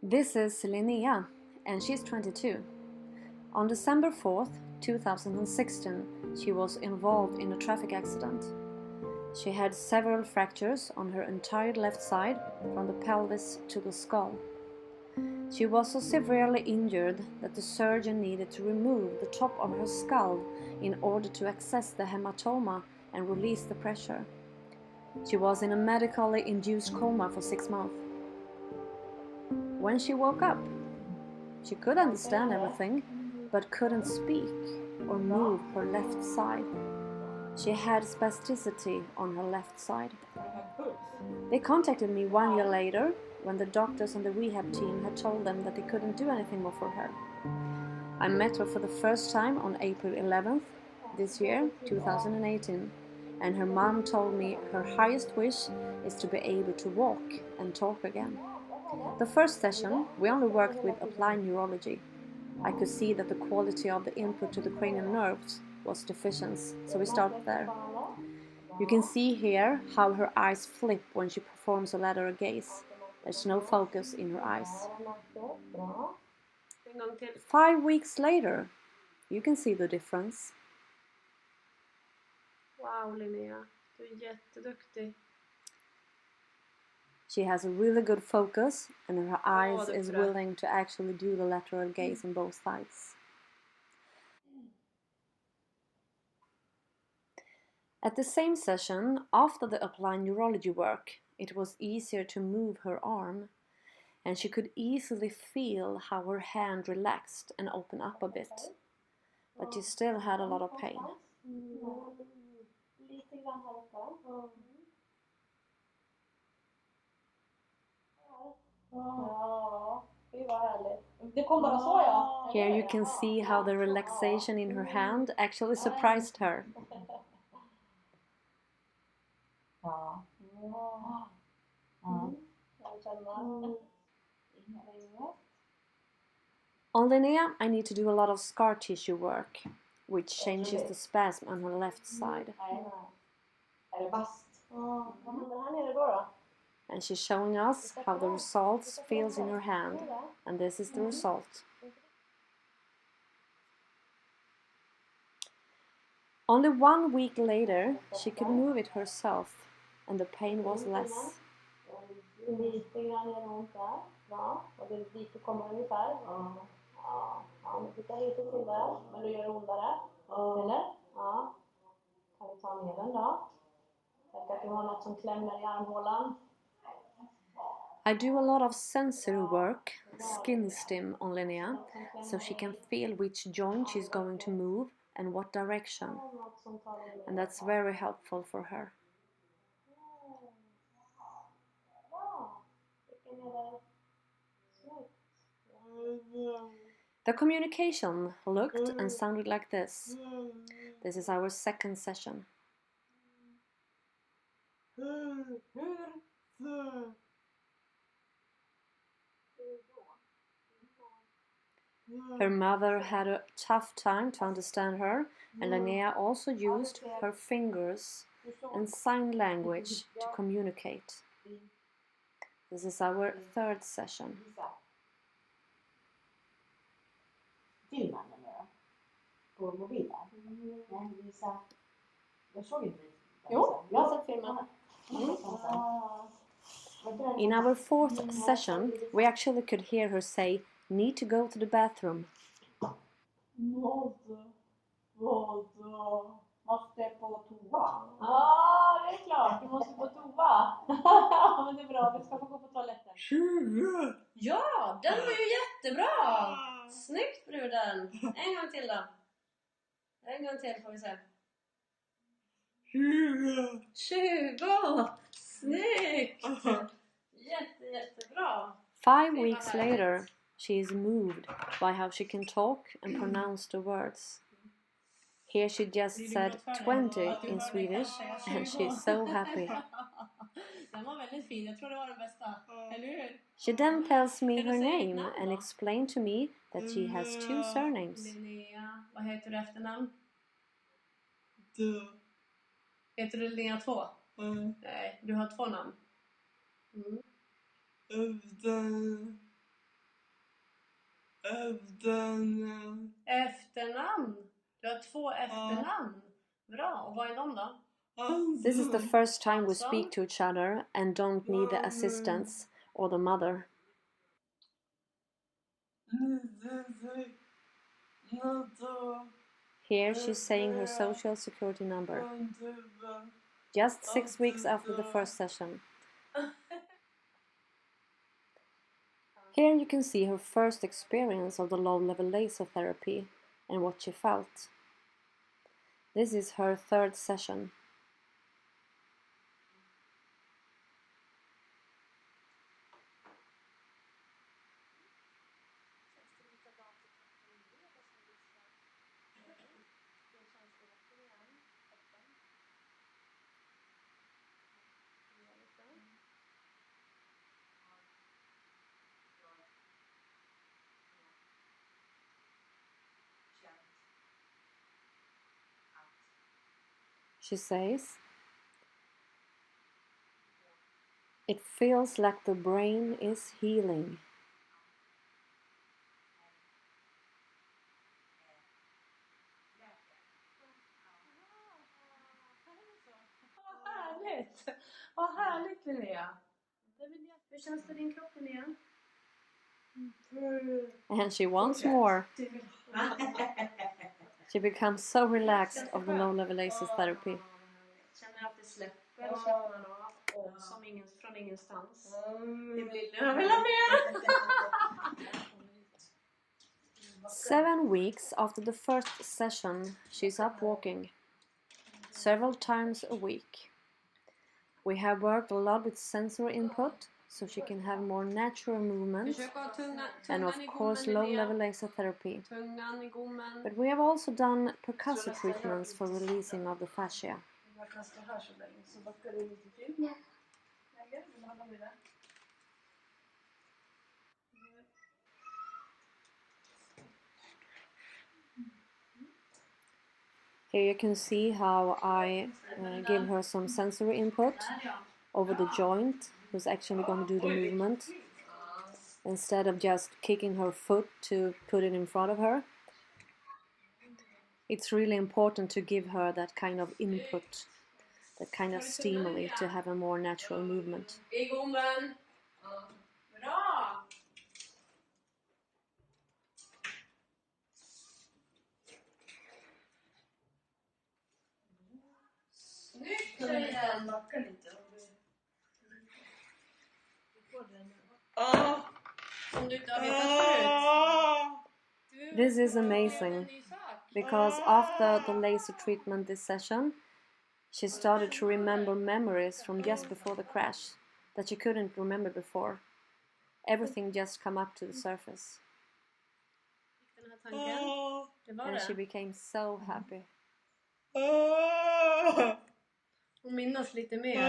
This is Linnea, and she's 22. On December 4th, 2016, she was involved in a traffic accident. She had several fractures on her entire left side, from the pelvis to the skull. She was so severely injured that the surgeon needed to remove the top of her skull in order to access the hematoma and release the pressure. She was in a medically induced coma for 6 months. When she woke up, she could understand everything, but couldn't speak or move her left side. She had spasticity on her left side. They contacted me 1 year later, when the doctors and the rehab team had told them that they couldn't do anything more for her. I met her for the first time on April 11th this year, 2018, and her mom told me her highest wish is to be able to walk and talk again. The first session, we only worked with applied neurology. I could see that the quality of the input to the cranial nerves was deficient, so we started there. You can see here how her eyes flip when she performs a lateral gaze. There's no focus in her eyes. 5 weeks later, you can see the difference. Wow, Linnea, du är jätteduktig. She has a really good focus, and her eyes is willing to actually do the lateral gaze on both sides. At the same session, after the applied neurology work, it was easier to move her arm, and she could easily feel how her hand relaxed and opened up a bit. But she still had a lot of pain. Here you can see how the relaxation in her hand actually surprised her. On Linnea, I need to do a lot of scar tissue work, which changes the spasm on her left side. And she's showing us how the results feels in her hand, and this is the result. Only 1 week later, she could move it herself, and the pain was less. I do a lot of sensory work, skin stim on Linnea, so she can feel which joint she's going to move and what direction. And that's very helpful for her. The communication looked and sounded like this. This is our second session. Her mother had a tough time to understand her, and Linnea also used her fingers and sign language to communicate. This is our third session. In our fourth session, we actually could hear her say, "Need to go to the bathroom." Måste på toa? Ja, det är klart. Du måste på toa. Men det är bra, vi ska få gå på toaletten. Ja, den var ju jättebra. Snyggt, bruden. En gång till då. En gång till får vi se. 20. Snyggt. Jättebra. 5 weeks later, she is moved by how she can talk and pronounce the words. Here she just said 20 in Swedish, and she's so happy. Den var väldigt fin, jag tror det var den bästa, eller hur? She then tells me her name and explained to me that she has 2 surnames. Linnea, vad heter du efternamn? Du. Heter du Linnea 2? Nej, du har 2 namn. Efternamn. Du har 2 efternamn. Bra. Och vad är de då? This is the first time we speak to each other and don't need the assistance or the mother. Here she's saying her social security number. Just 6 weeks after the first session. Here you can see her first experience of the low-level laser therapy and what she felt. This is her 3rd session. She says, "It feels like the brain is healing." Vad härligt Linnea. Hur känns det i din kropp Linnea? And she wants more. She becomes so relaxed of the low-level laser therapy. Känner att det släpper och som från ingenstans. Det blir jag vill ha mer. 7 weeks after the first session, she's up walking several times a week. We have worked a lot with sensory input so she can have more natural movement and of course low-level laser therapy. But we have also done percussive treatments for releasing of the fascia. Here you can see how I give her some sensory input over the joint, who's actually going to do the movement, instead of just kicking her foot to put it in front of her. It's really important to give her that kind of input, that kind of stimuli to have a more natural movement. This is amazing, because after the laser treatment this session, she started to remember memories from just before the crash that she couldn't remember before. Everything just come up to the surface. And she became so happy. Hon minnas lite mer.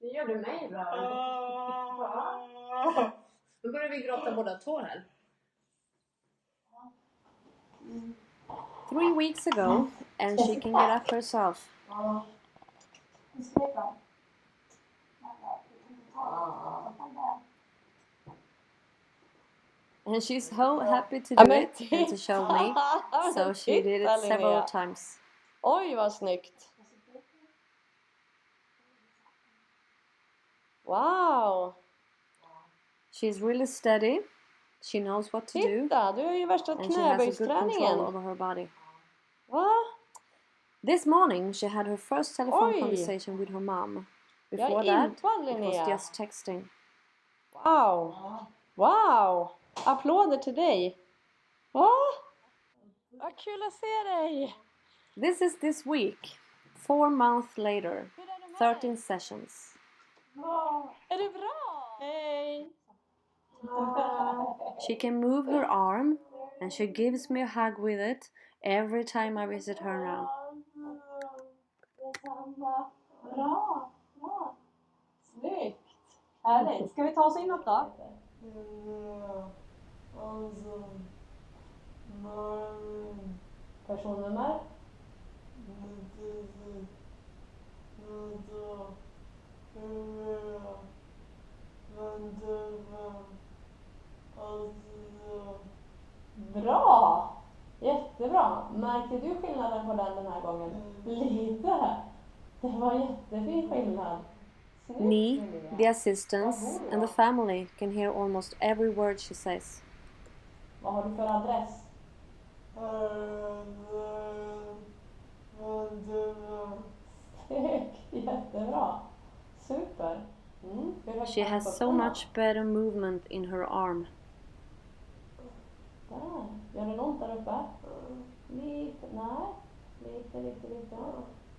Nu gör du mig bra. Nu börjar vi gråta båda två här. 3 weeks ago, and she can get up herself. And she's so happy to do it and to show me, so she did it several times. Oj, vad snyggt! Wow! She's really steady. She knows what to do. Titta, du har ju värsta and she has a good control knäböjsträningen. over her body. Va? This morning she had her first telephone Oj. conversation with her mom. Jag Before är that, impad, it was Linnea. just texting. Wow! Wow! Applåder till dig! Va? Vad kul att se dig! This is this week, 4 months later, Hur är det med 13 sessions. Är det bra? Hej! She can move her arm and she gives me a hug with it every time I visit her now. Bra! Snyggt! Härligt! Ska vi ta oss inåt då? Personnummer? på den här gången. Lite. Det var jättefin skillnad. Snyggt, Me, Linnea. the assistants, and the family can hear almost every word she says. Vad har du för adress? Snyggt, jättebra. Super. Hur högt She har has du so fötterna? much better movement in her arm. Där. Gör det ont där uppe? Lite, nej. Lite.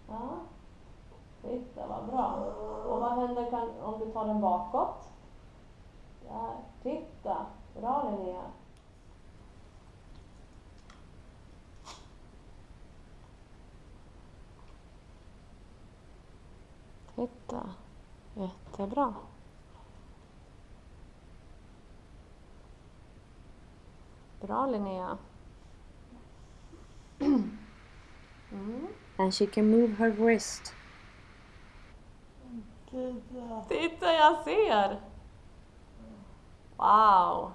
Ja. Titta, vad bra. Och vad händer om du tar den bakåt? Där. Titta. Bra, Linnea. Titta. Jättebra. Bra, Linnea. And she can move her wrist. Titta, jag ser! Wow!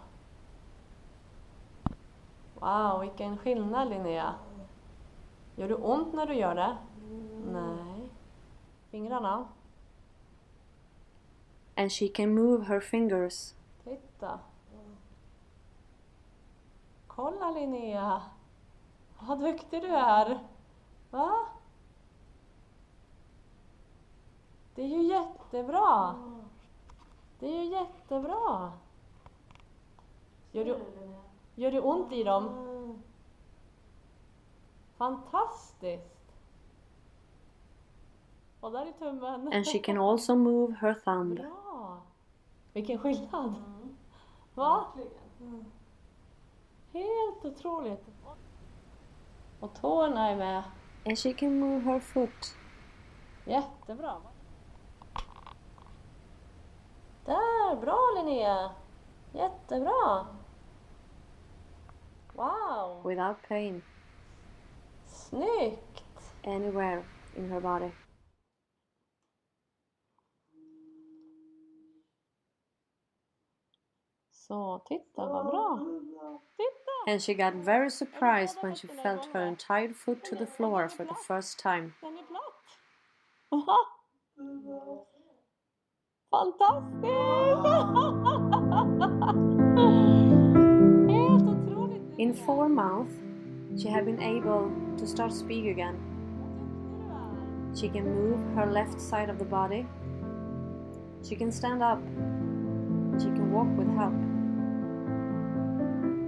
Wow, vilken skillnad, Linnea. Gör det ont när du gör det? Nej. Fingrarna? And she can move her fingers. Titta. Kolla, Linnea. Vad duktig du är. Va? Det är ju jättebra. Det är ju jättebra. Gör det ont i dem? Fantastiskt. Och där är tummen. And she can also move her thumb. Bra. Vilken skillnad. Va? Helt otroligt. Och tårna är med. And she can move her foot. Jättebra. Där, bra, Linnea. Jättebra. Wow. Without pain. Snyggt. Anywhere in her body. Så, titta vad bra. Titta. And she got very surprised when she felt her entire foot to the floor for the first time. Den är platt. Va? Fantastiskt! Helt otroligt. In 4 months, she had been able to start speak again. She can move her left side of the body. She can stand up. She can walk with help.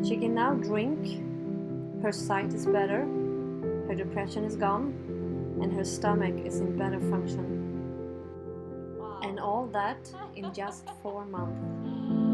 She can now drink. Her sight is better. Her depression is gone. And her stomach is in better function. Wow. And all that in just 4 months.